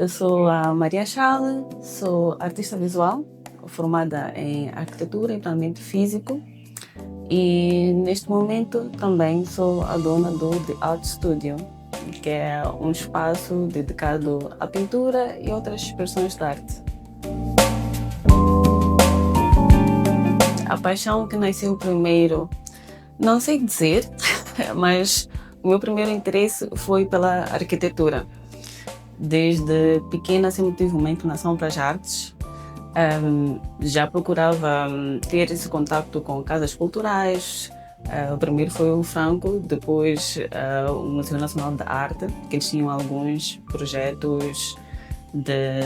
eu sou a Maria Chale, sou artista visual, formada em arquitetura e planeamento físico. E neste momento também sou a dona do The Art Studio, que é um espaço dedicado à pintura e outras expressões de arte. A paixão que nasceu primeiro, não sei dizer, mas o meu primeiro interesse foi pela arquitetura. Desde pequena sempre tive uma inclinação para as artes. Já procurava ter esse contato com casas culturais. O primeiro foi o Franco, depois o Museu Nacional de Arte, que eles tinham alguns projetos de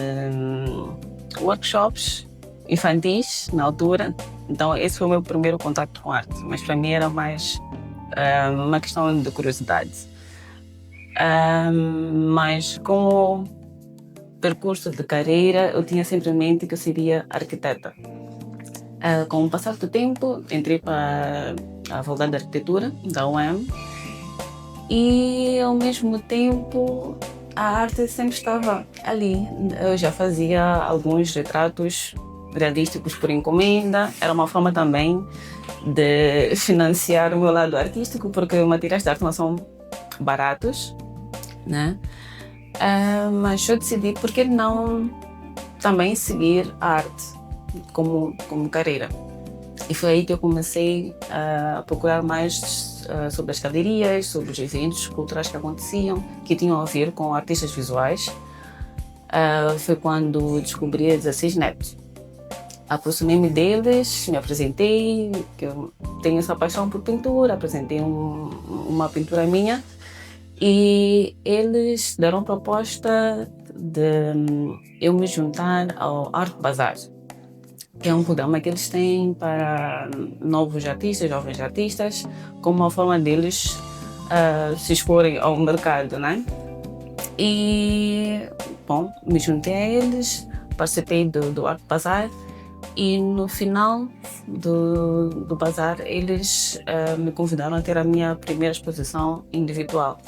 workshops infantis na altura. Então esse foi o meu primeiro contato com arte, mas para mim era mais uma questão de curiosidade. Mas como percurso de carreira, eu tinha sempre em mente que eu seria arquiteta. Com o passar do tempo, entrei para a Faculdade de Arquitetura da UEM e, ao mesmo tempo, a arte sempre estava ali. Eu já fazia alguns retratos realísticos por encomenda. Era uma forma também de financiar o meu lado artístico, porque os materiais de arte não são baratos, né? Mas eu decidi por que não também seguir a arte como carreira. E foi aí que eu comecei a procurar mais sobre as galerias, sobre os eventos culturais que aconteciam, que tinham a ver com artistas visuais. Foi quando descobri a 16 Neto. Aproximei-me deles, me apresentei, que eu tenho essa paixão por pintura, apresentei uma pintura minha. E eles deram proposta de eu me juntar ao Art Bazar, que é um programa que eles têm para novos artistas, jovens artistas, como uma forma deles se exporem ao mercado, né? E, bom, me juntei a eles, participei do Art Bazar e no final do bazar eles me convidaram a ter a minha primeira exposição individual.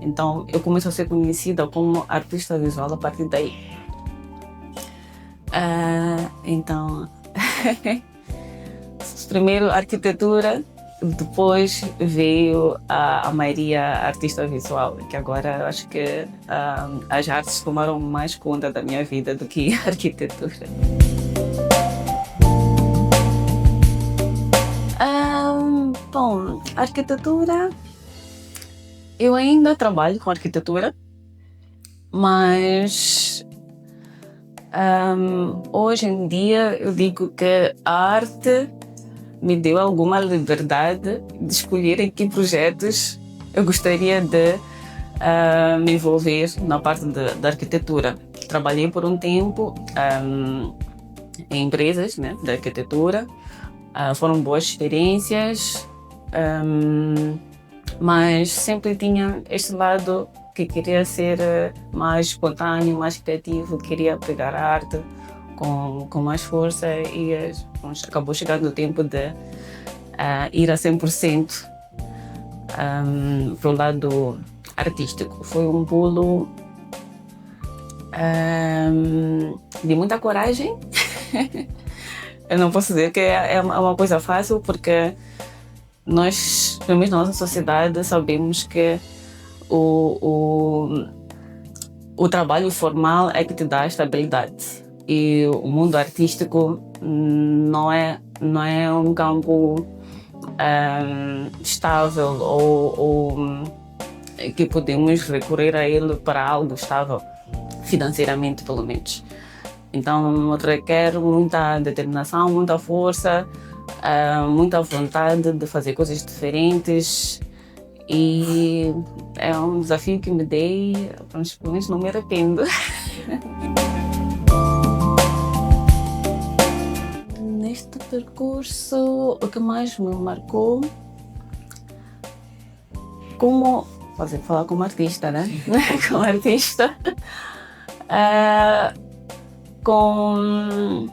Então eu comecei a ser conhecida como artista visual a partir daí. Então, primeiro arquitetura, depois veio a Maria artista visual, que agora eu acho que as artes tomaram mais conta da minha vida do que a arquitetura. Bom, arquitetura, eu ainda trabalho com arquitetura, mas hoje em dia eu digo que a arte me deu alguma liberdade de escolher em que projetos eu gostaria de me envolver na parte da arquitetura. Trabalhei por um tempo em empresas, né, de arquitetura. Foram boas experiências, mas sempre tinha este lado que queria ser mais espontâneo, mais criativo, queria pegar a arte com mais força e acabou chegando o tempo de ir a 100% para o lado artístico. Foi um pulo de muita coragem. Eu não posso dizer que é uma coisa fácil, porque nós, pelo menos na nossa sociedade, sabemos que o trabalho formal é que te dá estabilidade. E o mundo artístico não é um campo estável ou que podemos recorrer a ele para algo estável, financeiramente pelo menos. Então requer muita determinação, muita força, muita vontade de fazer coisas diferentes, e é um desafio que me dei, pelo menos não me arrependo. Neste percurso, o que mais me marcou, posso falar como artista, né? Como artista, com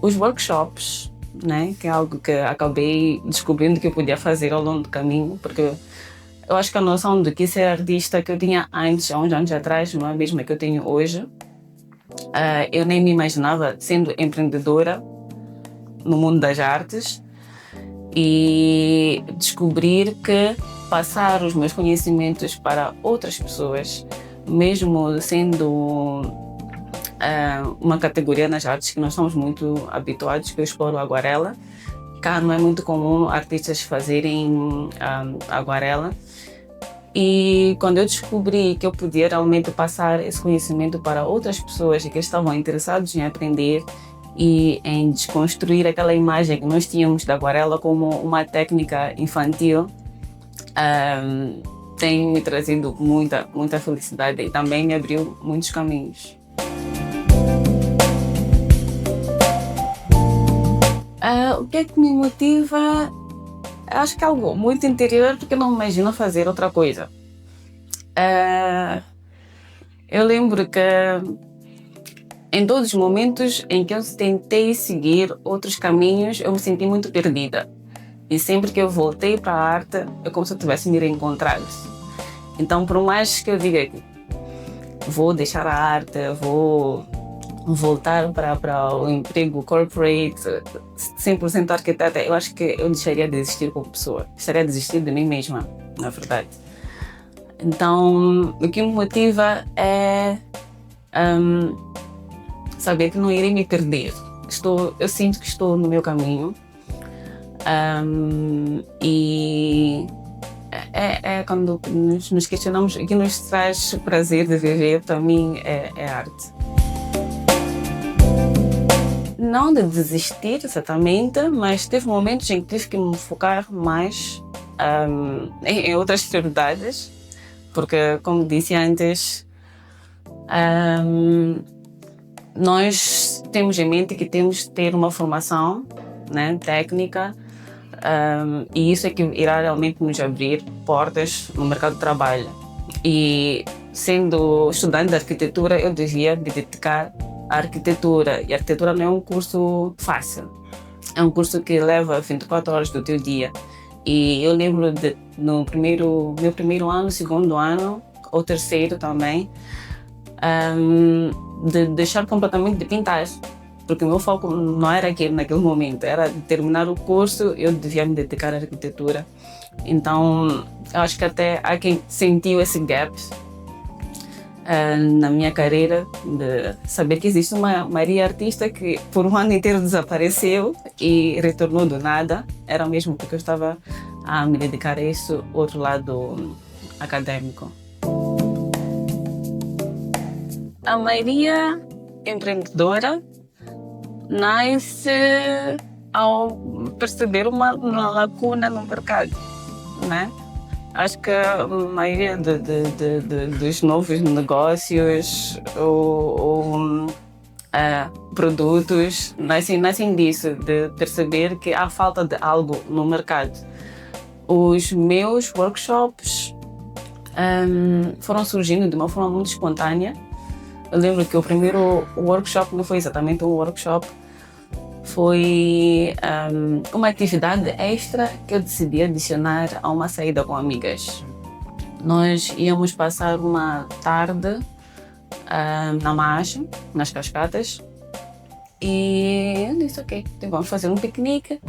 os workshops, né? Que é algo que acabei descobrindo que eu podia fazer ao longo do caminho, porque eu acho que a noção do que ser artista que eu tinha antes, há uns anos atrás, não é a mesma que eu tenho hoje. Eu nem me imaginava sendo empreendedora no mundo das artes e descobrir que passar os meus conhecimentos para outras pessoas, mesmo sendo uma categoria nas artes que nós estamos muito habituados, que eu exploro aguarela. Cá não é muito comum artistas fazerem aguarela. E quando eu descobri que eu podia realmente passar esse conhecimento para outras pessoas que estavam interessados em aprender e em desconstruir aquela imagem que nós tínhamos da aguarela como uma técnica infantil, tem me trazido muita felicidade e também me abriu muitos caminhos. O que é que me motiva? Acho que é algo muito interior, porque eu não me imagino fazer outra coisa. Eu lembro que em todos os momentos em que eu tentei seguir outros caminhos, eu me senti muito perdida. E sempre que eu voltei para a arte, é como se eu tivesse me reencontrado. Então, por mais que eu diga que vou deixar a arte, vou voltar para o emprego corporate, 100% arquiteta, eu acho que eu deixaria de existir como pessoa. Deixaria de existir de mim mesma, na verdade. Então, o que me motiva é saber que não irei me perder. Eu sinto que estou no meu caminho. E é quando nos questionamos o que nos traz prazer de viver, para mim é arte. Não de desistir exatamente, mas teve momentos em que tive que me focar mais em outras prioridades, porque, como disse antes, nós temos em mente que temos de ter uma formação, né, técnica, e isso é que irá realmente nos abrir portas no mercado de trabalho. E sendo estudante de arquitetura, eu devia me dedicar à arquitetura. E a arquitetura não é um curso fácil. É um curso que leva 24 horas do teu dia. E eu lembro no meu primeiro ano, segundo ano, ou terceiro também, de deixar completamente de pintar. Porque o meu foco não era aquele naquele momento, era terminar o curso, eu devia me dedicar à arquitetura. Então, eu acho que até há quem sentiu esse gap na minha carreira, de saber que existe uma Maria artista que por um ano inteiro desapareceu e retornou do nada. Era mesmo porque eu estava a me dedicar a esse outro lado acadêmico. A Maria empreendedora nasce ao perceber uma lacuna no mercado, né? Acho que a maioria dos novos negócios ou produtos nascem disso, de perceber que há falta de algo no mercado. Os meus workshops foram surgindo de uma forma muito espontânea. Eu lembro que o primeiro workshop não foi exatamente um workshop, foi uma atividade extra que eu decidi adicionar a uma saída com amigas. Nós íamos passar uma tarde na margem, nas cascatas, e eu disse, ok, então vamos fazer um piquenique,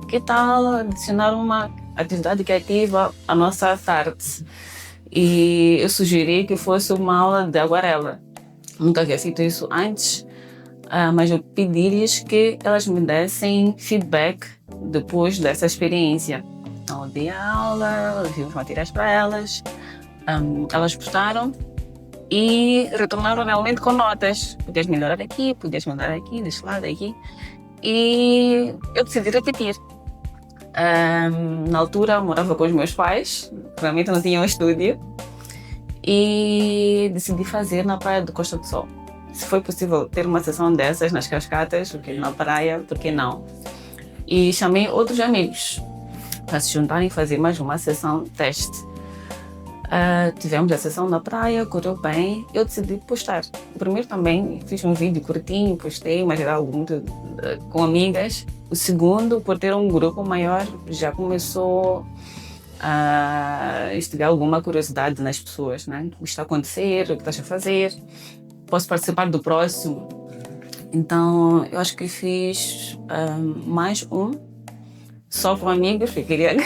que tal adicionar uma atividade criativa à nossa tarde? E eu sugeri que fosse uma aula de aguarela. Nunca havia feito isso antes, mas eu pedi-lhes que elas me dessem feedback depois dessa experiência. Então, eu dei a aula, vi os materiais para elas, elas gostaram e retornaram realmente com notas. Podias melhorar aqui, podias melhorar aqui, deste lado, aqui. E eu decidi repetir. Na altura, morava com os meus pais, realmente não tinha um estúdio. E decidi fazer na praia do Costa do Sol. Se foi possível ter uma sessão dessas nas cascatas, porque na praia, por que não? E chamei outros amigos para se juntarem e fazer mais uma sessão teste. Tivemos a sessão na praia, correu bem, eu decidi postar. O primeiro também fiz um vídeo curtinho, postei, mas era algo muito com amigas. O segundo, por ter um grupo maior, já começou a instigar alguma curiosidade nas pessoas, né? O que está a acontecer, o que estás a fazer. posso participar do próximo. Então, eu acho que fiz mais um, só com amigos, porque queria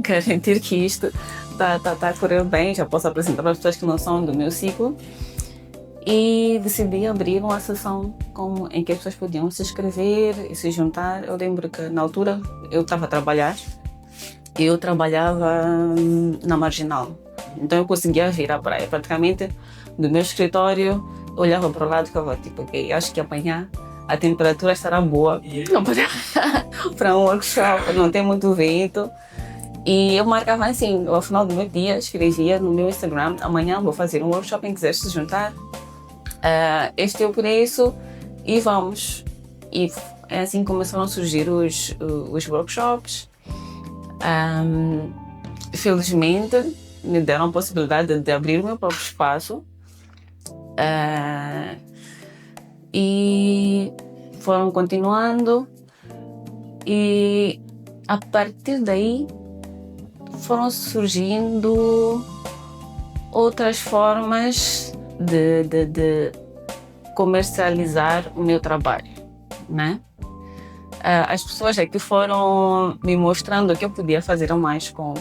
garantir que isto tá correndo bem, já posso apresentar para as pessoas que não são do meu ciclo. E decidi abrir uma sessão em que as pessoas podiam se inscrever e se juntar. Eu lembro que na altura eu estava a trabalhar e eu trabalhava na Marginal. Então eu conseguia vir à praia praticamente do meu escritório, olhava para o lado e ficava tipo, ok, acho que amanhã a temperatura estará boa para um workshop, não tem muito vento. E eu marcava assim, ao final do meu dia, escrevia no meu Instagram, amanhã vou fazer um workshop, quem quiser se juntar, este é o preço e vamos. E é assim que começaram a surgir os workshops. Felizmente me deram a possibilidade de abrir o meu próprio espaço. E foram continuando e a partir daí foram surgindo outras formas de comercializar o meu trabalho, né? As pessoas é que foram me mostrando que eu podia fazer mais com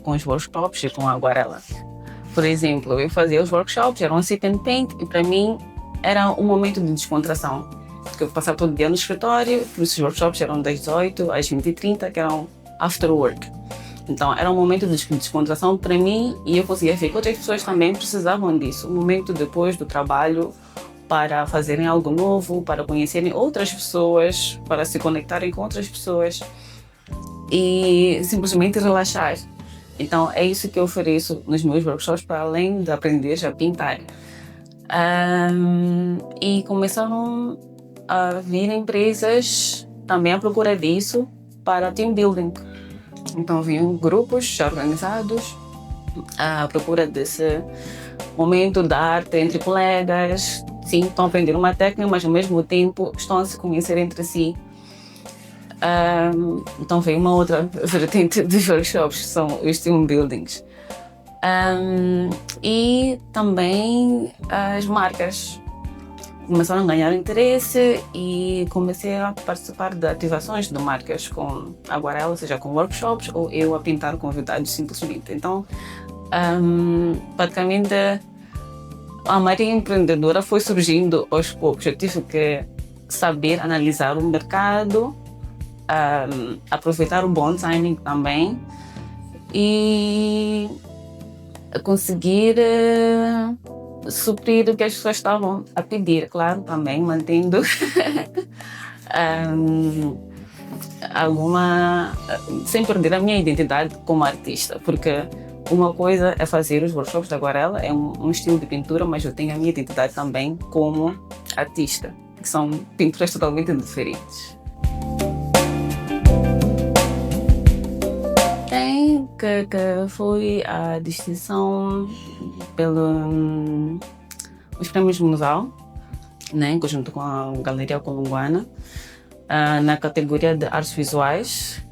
os workshops e com a Aguarela. Por exemplo, eu fazia os workshops, era um sit and paint e para mim era um momento de descontração. Porque eu passava todo dia no escritório, os workshops eram das 18 às 20h30, que eram after work. Então era um momento de descontração para mim e eu conseguia ver que outras pessoas também precisavam disso. Um momento depois do trabalho para fazerem algo novo, para conhecerem outras pessoas, para se conectarem com outras pessoas e simplesmente relaxar. Então é isso que eu ofereço nos meus workshops, para além de aprender a pintar. E começaram a vir empresas também à procura disso para team building. Então vinham grupos já organizados à procura desse momento da arte entre colegas. Sim, estão a aprender uma técnica, mas ao mesmo tempo estão a se conhecer entre si. Então veio uma outra vertente dos workshops, que são os team buildings. E também as marcas começaram a ganhar interesse e comecei a participar de ativações de marcas com Aguarela, seja com workshops ou eu a pintar convidados simplesmente. Então, praticamente a Maria Empreendedora foi surgindo aos poucos. Eu tive que saber analisar o mercado, aproveitar o bom timing também e conseguir suprir o que as pessoas estavam a pedir, claro, também mantendo sem perder a minha identidade como artista, porque uma coisa é fazer os workshops da Aguarela, é um estilo de pintura, mas eu tenho a minha identidade também como artista, que são pinturas totalmente diferentes. Que foi a distinção pelos prêmios Musal, né, em conjunto com a Galeria Colunguana, na categoria de artes visuais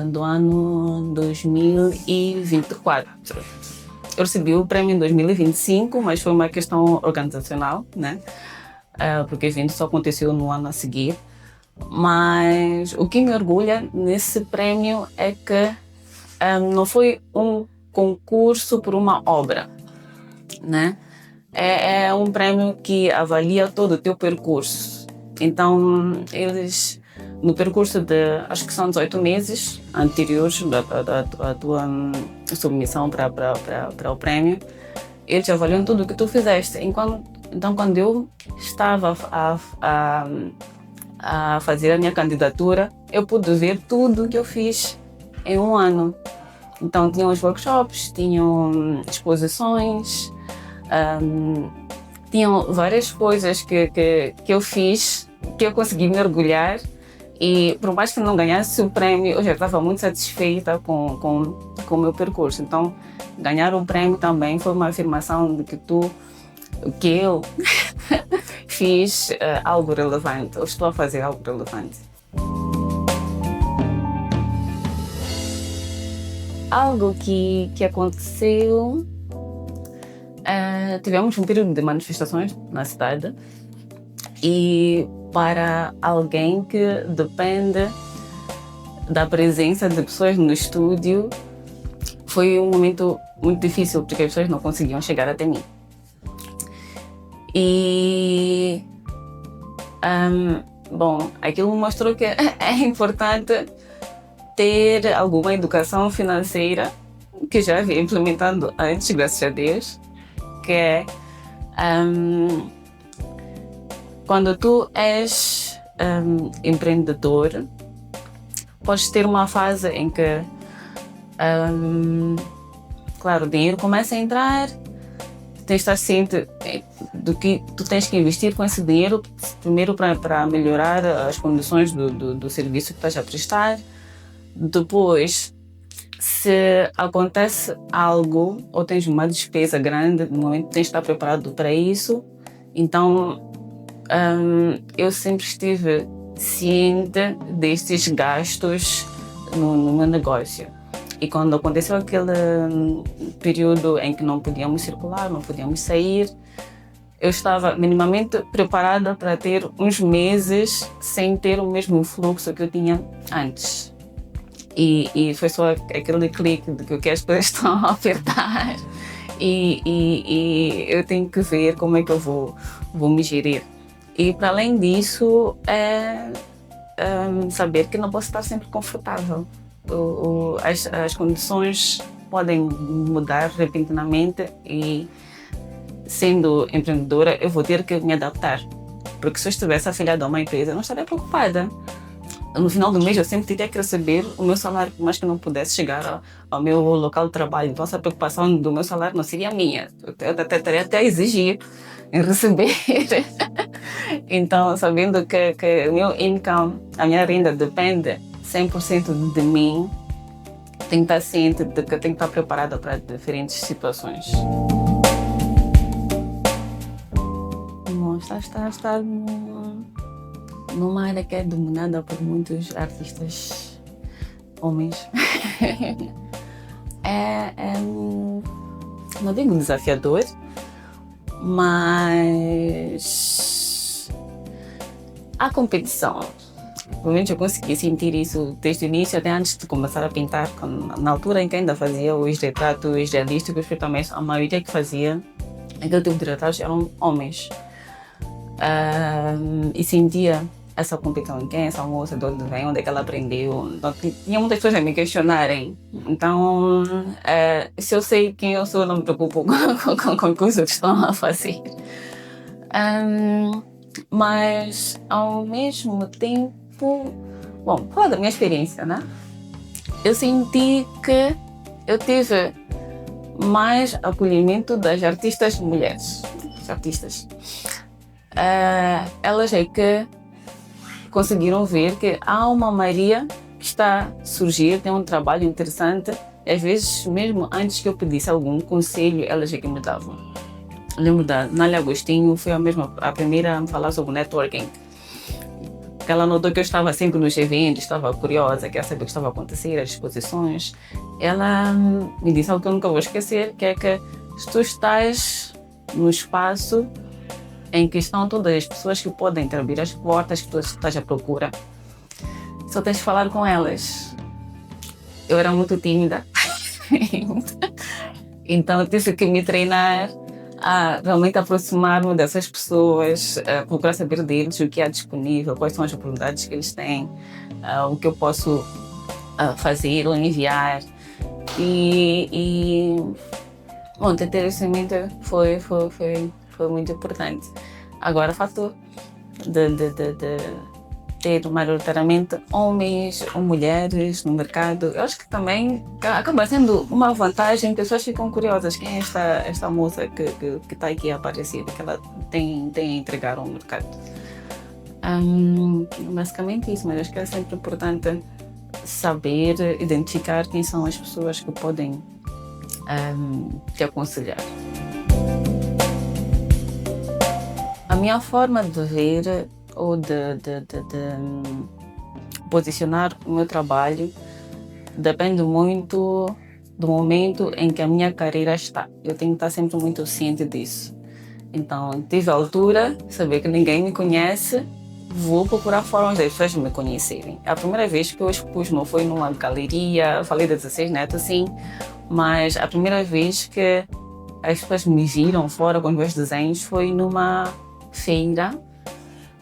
do ano 2024. Eu recebi o prêmio em 2025, mas foi uma questão organizacional, né, porque o evento só aconteceu no ano a seguir. Mas o que me orgulha nesse prêmio é que não foi um concurso por uma obra, né? É um prêmio que avalia todo o teu percurso. Então, eles, no percurso de, acho que são 18 meses anteriores da tua submissão para o prêmio, eles avaliam tudo o que tu fizeste. Então, quando eu estava a fazer a minha candidatura, eu pude ver tudo que eu fiz em um ano. Então tinham os workshops, tinham exposições, tinham várias coisas que eu fiz, que eu consegui me orgulhar, e por mais que não ganhasse o prêmio, eu já estava muito satisfeita com o meu percurso. Então ganhar o prêmio também foi uma afirmação de que eu fiz algo relevante, ou estou a fazer algo relevante. Algo que aconteceu tivemos um período de manifestações na cidade e para alguém que depende da presença de pessoas no estúdio foi um momento muito difícil porque as pessoas não conseguiam chegar até mim. E bom, aquilo mostrou que é importante ter alguma educação financeira que já havia implementado antes, graças a Deus, que é quando tu és empreendedor, podes ter uma fase em que, claro, o dinheiro começa a entrar, tens de estar ciente do que tu tens que investir com esse dinheiro, primeiro para melhorar as condições do serviço que estás a prestar. Depois, se acontece algo ou tens uma despesa grande, no momento tens de estar preparado para isso. Então, eu sempre estive ciente destes gastos no meu negócio. E quando aconteceu aquele período em que não podíamos circular, não podíamos sair, eu estava minimamente preparada para ter uns meses sem ter o mesmo fluxo que eu tinha antes. E foi só aquele clique de que as coisas estão a apertar e eu tenho que ver como é que eu vou me gerir. E para além disso, saber que não posso estar sempre confortável. As condições podem mudar repentinamente e, sendo empreendedora, eu vou ter que me adaptar. Porque se eu estivesse afiliada a uma empresa, eu não estaria preocupada. No final do mês, eu sempre teria que receber o meu salário, por mais que eu não pudesse chegar ao meu local de trabalho. Então, essa preocupação do meu salário não seria minha. Eu estaria até a exigir em receber. Então, sabendo que o meu income, a minha renda depende 100% de mim, tenho que estar ciente de que eu tenho que estar preparada para diferentes situações. Bom, está numa área que é dominada por muitos artistas homens. Não digo desafiador, mas a competição. Provavelmente eu consegui sentir isso desde o início, até antes de começar a pintar. Na altura em que ainda fazia os retratos realísticos, porque também a maioria que fazia aquele tipo de retratos eram homens. E sentia essa competição, quem é essa moça, de onde vem, onde é que ela aprendeu. Então, tinha muitas pessoas a me questionarem. Então, se eu sei quem eu sou, eu não me preocupo com o que os outros estão a fazer. Mas, ao mesmo tempo, bom, falar da minha experiência, né? Eu senti que eu tive mais acolhimento das artistas mulheres. Artistas. Elas é que conseguiram ver que há uma Maria que está a surgir, tem um trabalho interessante. E às vezes, mesmo antes que eu pedisse algum conselho, elas é que me davam. Lembro da Nália Agostinho, foi a primeira a me falar sobre networking. Porque ela notou que eu estava sempre nos eventos, estava curiosa, queria saber o que estava a acontecer, as exposições. Ela me disse algo que eu nunca vou esquecer, que é que se tu estás no espaço em que estão todas as pessoas que podem te abrir as portas que tu estás à procura, só tens de falar com elas. Eu era muito tímida, então eu tive que me treinar a realmente aproximar-me dessas pessoas, procurar saber deles o que há disponível, quais são as oportunidades que eles têm, o que eu posso fazer ou enviar. Bom, ter isso em mente foi muito importante. Agora, o fato de ter maioritariamente homens ou mulheres no mercado, eu acho que também acaba sendo uma vantagem. Pessoas ficam curiosas, quem é esta moça que está aqui a aparecer, que ela tem a entregar ao mercado. Basicamente isso, mas acho que é sempre importante saber identificar quem são as pessoas que podem te aconselhar. A minha forma de ver ou de posicionar o meu trabalho depende muito do momento em que a minha carreira está. Eu tenho que estar sempre muito ciente disso. Então, tive a altura, saber que ninguém me conhece, vou procurar formas das pessoas me conhecerem. A primeira vez que eu expus não foi numa galeria, falei de 16 netos, sim, mas a primeira vez que as pessoas me viram fora com os meus desenhos foi numa feira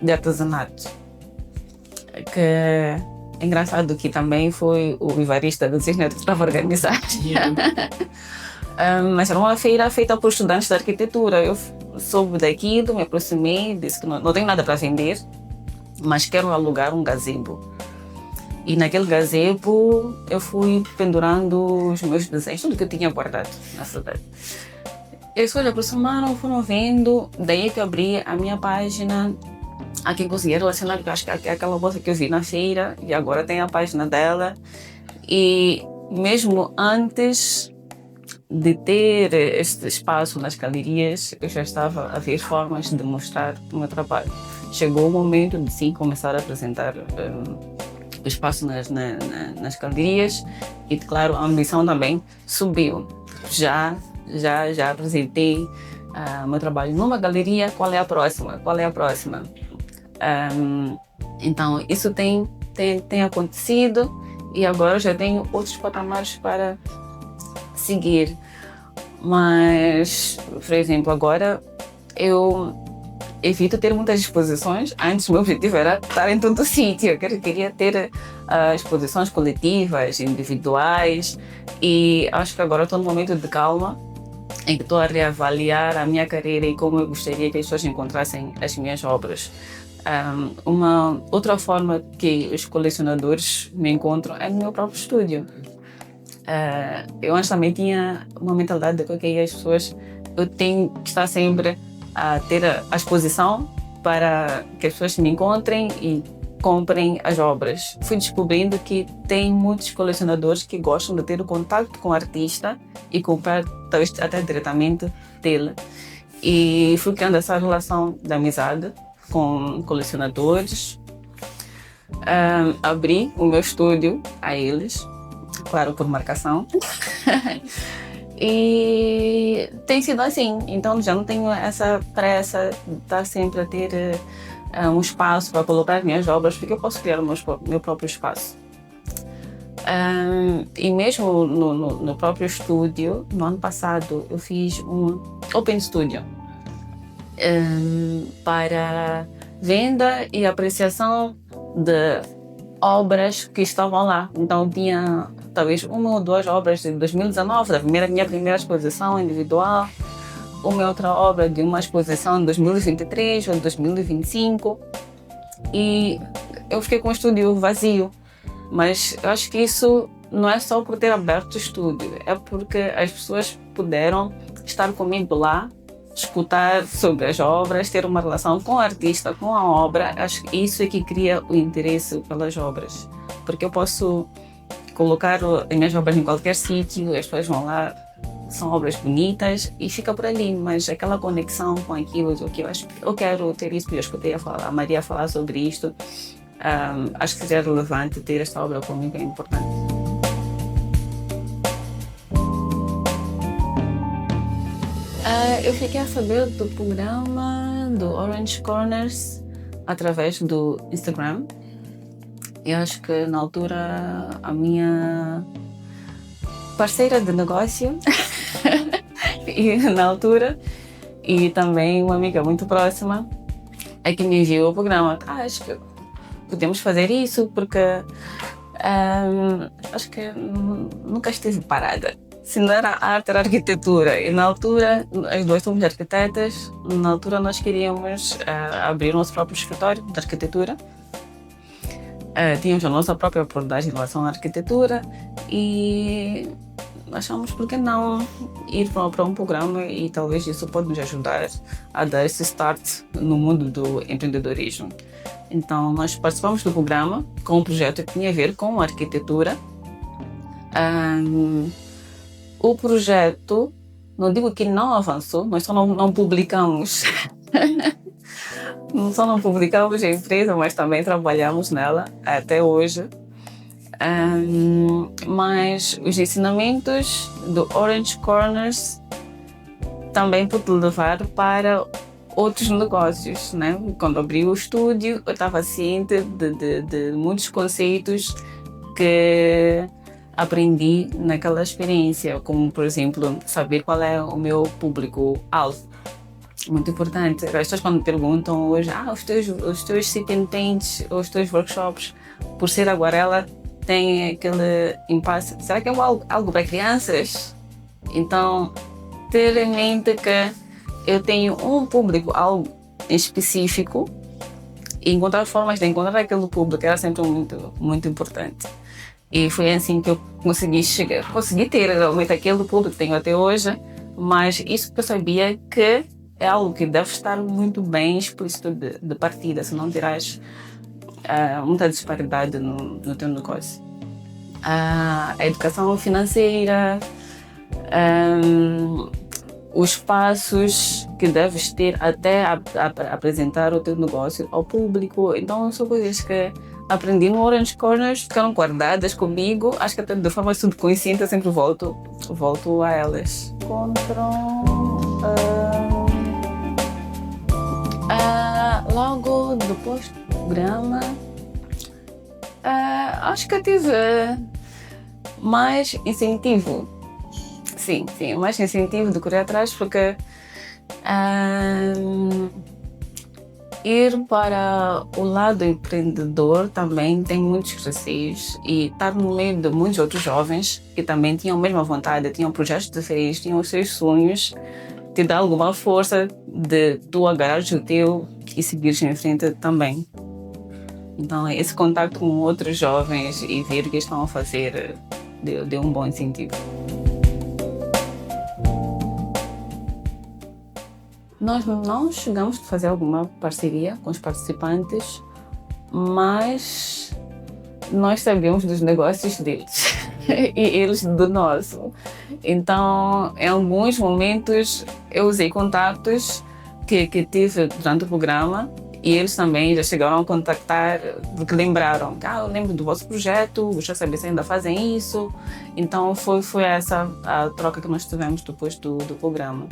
de artesanato. Que é engraçado que também foi o vivarista do 16 netos que estava a organizar. Mas era uma feira feita por estudantes de arquitetura. Eu soube daquilo, me aproximei, disse que não tenho nada para vender, mas quero alugar um gazebo. E naquele gazebo eu fui pendurando os meus desenhos, tudo que eu tinha guardado na cidade. Eles se aproximaram, foram vendo, daí que eu abri a minha página. A quem consegui relacionar, porque acho que é aquela moça que eu vi na feira e agora tem a página dela. E mesmo antes de ter este espaço nas galerias, eu já estava a ver formas de mostrar o meu trabalho. Chegou o momento de sim começar a apresentar o espaço nas galerias e, claro, a ambição também subiu. Já apresentei o meu trabalho numa galeria. Qual é a próxima? Então, isso tem acontecido e agora eu já tenho outros patamares para seguir. Mas, por exemplo, agora eu evito ter muitas exposições. Antes, o meu objetivo era estar em todo sítio. Eu queria ter exposições coletivas, individuais, e acho que agora estou num momento de calma em que estou a reavaliar a minha carreira e como eu gostaria que as pessoas encontrassem as minhas obras. Uma outra forma que os colecionadores me encontram é no meu próprio estúdio. Eu antes também tinha uma mentalidade de que as pessoas, eu tenho que estar sempre a ter a exposição para que as pessoas me encontrem e comprem as obras. Fui descobrindo que tem muitos colecionadores que gostam de ter o contato com o artista e comprar talvez até diretamente dele. E fui criando essa relação de amizade com colecionadores. Abri o meu estúdio a eles, claro, por marcação. E tem sido assim, então já não tenho essa pressa de estar sempre a ter um espaço para colocar minhas obras, porque eu posso criar o meu próprio espaço. E mesmo no próprio estúdio, no ano passado eu fiz um Open Studio para venda e apreciação de obras que estavam lá. Então tinha talvez uma ou duas obras de 2019, minha primeira exposição individual, uma outra obra de uma exposição de 2023 ou de 2025, e eu fiquei com o estúdio vazio. Mas eu acho que isso não é só por ter aberto o estúdio, é porque as pessoas puderam estar comigo lá, escutar sobre as obras, ter uma relação com o artista, com a obra. Acho que isso é que cria o interesse pelas obras, porque eu posso colocar as minhas obras em qualquer sítio, as pessoas vão lá, são obras bonitas e fica por ali, mas aquela conexão com aquilo, que eu quero ter isso, eu escutei a Maria falar sobre isto, acho que seria relevante ter esta obra comigo, é importante. Eu fiquei a saber do programa do Orange Corners através do Instagram. Eu acho que na altura a minha parceira de negócio e também uma amiga muito próxima é que me enviou o programa. Acho que podemos fazer isso porque acho que nunca estive parada. Se não era arte, era arquitetura. E na altura, as duas somos arquitetas, na altura nós queríamos abrir o nosso próprio escritório de arquitetura. Tínhamos a nossa própria abordagem em relação à arquitetura e achamos por que não ir para um programa, e talvez isso pode nos ajudar a dar esse start no mundo do empreendedorismo. Então nós participamos do programa com um projeto que tinha a ver com arquitetura. O projeto, não digo que não avançou, nós só não publicamos. Só não publicamos a empresa, mas também trabalhamos nela até hoje. Mas os ensinamentos do Orange Corners também pode levar para outros negócios, né? Quando abri o estúdio, eu estava ciente de muitos conceitos que aprendi naquela experiência, como, por exemplo, saber qual é o meu público-alvo. Muito importante. As pessoas quando me perguntam hoje, os teus sit and paints, os teus workshops, por ser aguarela, têm aquele impasse. Será que é algo para crianças? Então, ter em mente que eu tenho um público-alvo específico e encontrar formas de encontrar aquele público era sempre muito, muito importante. E foi assim que eu consegui ter realmente aquele público que tenho até hoje, mas isso que eu sabia que é algo que deve estar muito bem explícito de partida, senão terás muita disparidade no teu negócio. A educação financeira, os passos que deves ter até apresentar o teu negócio ao público. Então são coisas que aprendi no Orange Corners, ficaram guardadas comigo, acho que até de forma subconsciente eu sempre volto a elas. Logo depois do programa, acho que eu tive mais incentivo. Sim, mais incentivo de correr atrás, porque ir para o lado empreendedor também tem muitos receios, e estar no meio de muitos outros jovens que também tinham a mesma vontade, tinham projetos diferentes, tinham os seus sonhos, te dá alguma força de tu agarrares o teu e seguires em frente também. Então esse contato com outros jovens e ver o que estão a fazer deu um bom incentivo. Nós não chegamos a fazer alguma parceria com os participantes, mas nós sabemos dos negócios deles e eles do nosso. Então, em alguns momentos, eu usei contatos que tive durante o programa e eles também já chegaram a contactar porque lembraram que eu lembro do vosso projeto, gostaria de saber se ainda fazem isso. Então, foi essa a troca que nós tivemos depois do programa.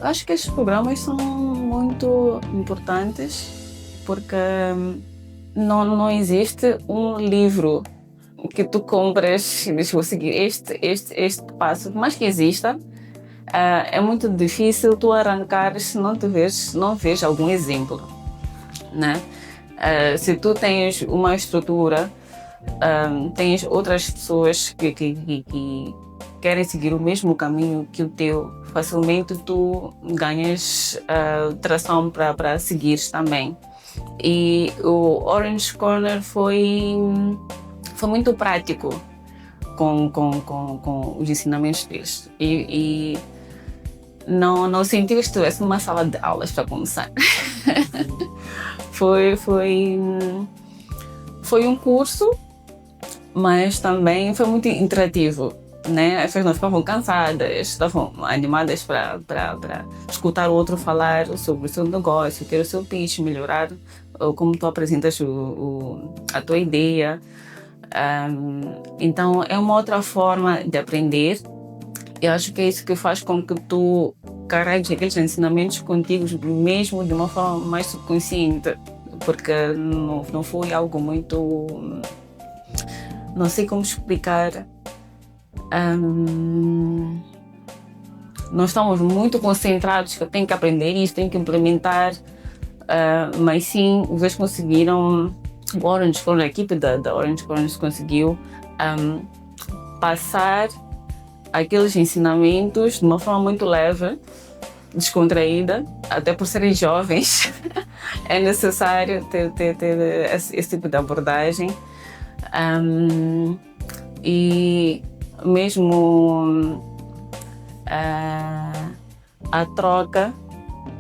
Acho que estes programas são muito importantes porque não existe um livro que tu compras e dizes vou seguir este passo, mas que exista. É muito difícil tu arrancar se não vês algum exemplo, né? Se tu tens uma estrutura, tens outras pessoas que querem seguir o mesmo caminho que o teu, facilmente tu ganhas tração para seguir também. E o Orange Corner foi muito prático com os ensinamentos deles. E não senti que estivesse numa sala de aulas para começar. Foi um curso, mas também foi muito interativo, né? As pessoas não ficavam cansadas, estavam animadas para escutar o outro falar sobre o seu negócio, ter o seu pitch, melhorar como tu apresentas a tua ideia. Então é uma outra forma de aprender. Eu acho que é isso que faz com que tu carregues aqueles ensinamentos contigo mesmo de uma forma mais subconsciente, porque não foi algo muito... não sei como explicar. Nós estamos muito concentrados que eu tenho que aprender isso, tenho que implementar, mas sim, eles conseguiram, o Orange Corner, a equipe da Orange Corner conseguiu passar aqueles ensinamentos de uma forma muito leve, descontraída, até por serem jovens. É necessário ter esse tipo de abordagem. E mesmo a troca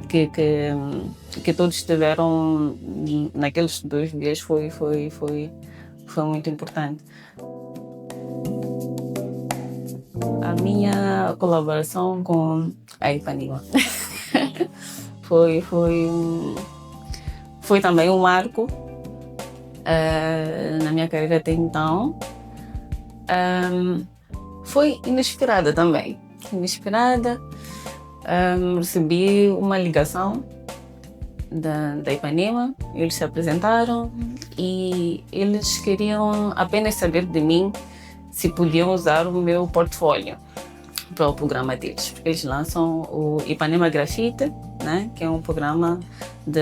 que todos tiveram naqueles 2 dias foi muito importante. A minha colaboração com a Ipanema foi foi também um marco na minha carreira até então. Foi inesperada também. Inesperada. Recebi uma ligação da Ipanema, eles se apresentaram e eles queriam apenas saber de mim se podiam usar o meu portfólio para o programa deles. Porque eles lançam o Ipanema Grafite, né, que é um programa de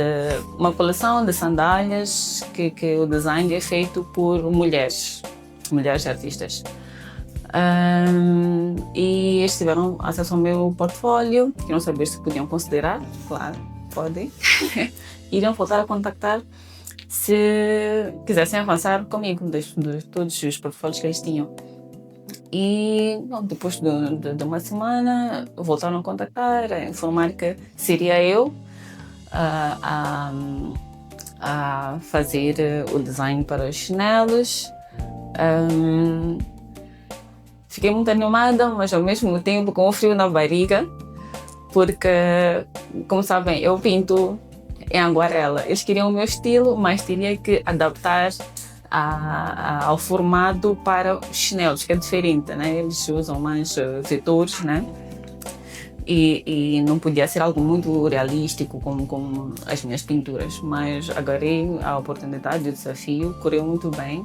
uma coleção de sandálias que o design é feito por mulheres artistas. E eles tiveram acesso ao meu portfólio, queriam saber se podiam considerar, claro, podem. Iriam voltar a contactar se quisessem avançar comigo, de todos os portfólios que eles tinham. E depois de uma semana voltaram a contactar, a informar que seria eu a fazer o design para os chinelos. Fiquei muito animada, mas ao mesmo tempo com o frio na barriga, porque, como sabem, eu pinto em aguarela. Eles queriam o meu estilo, mas teria que adaptar ao formato para os chinelos, que é diferente, né? Eles usam mais vetores, né? E não podia ser algo muito realístico como as minhas pinturas, mas agarrei a oportunidade, o desafio, correu muito bem.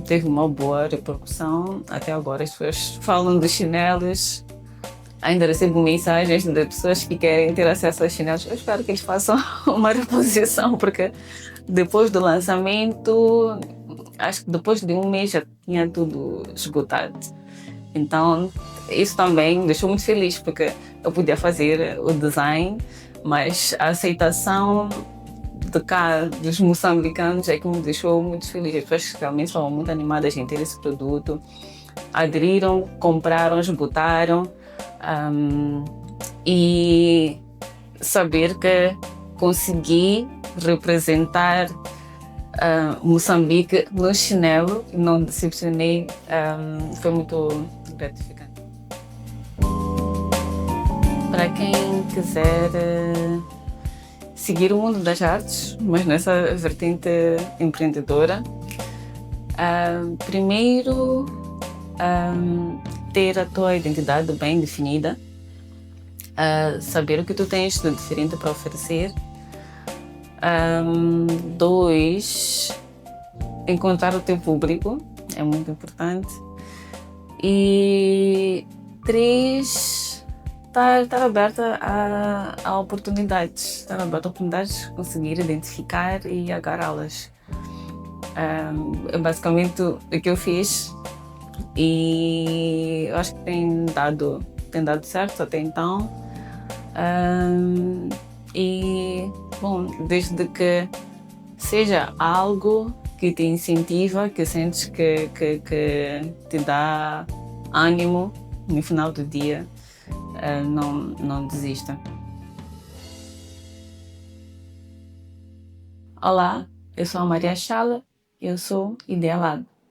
Teve uma boa repercussão. Até agora as pessoas falam dos chinelos. Ainda recebo mensagens de pessoas que querem ter acesso aos chinelos. Eu espero que eles façam uma reposição, porque depois do lançamento, acho que depois de um mês já tinha tudo esgotado. Então isso também me deixou muito feliz, porque eu podia fazer o design, mas a aceitação de cá, dos moçambicanos, é que me deixou muito feliz. As pessoas realmente estavam muito animadas em ter esse produto, aderiram, compraram, esgotaram, e saber que consegui representar Moçambique no chinelo, não decepcionei, foi muito gratificante. Para quem quiser seguir o mundo das artes, mas nessa vertente empreendedora, primeiro ter a tua identidade bem definida, saber o que tu tens de diferente para oferecer. 2, encontrar o teu público, é muito importante. E 3, estar aberta a oportunidades, conseguir identificar e agarrá-las. É basicamente o que eu fiz e eu acho que tem dado certo até então. E, bom, desde que seja algo que te incentiva, que sentes que te dá ânimo no final do dia, não desista. Olá, eu sou a Maria Chala, eu sou Idealab.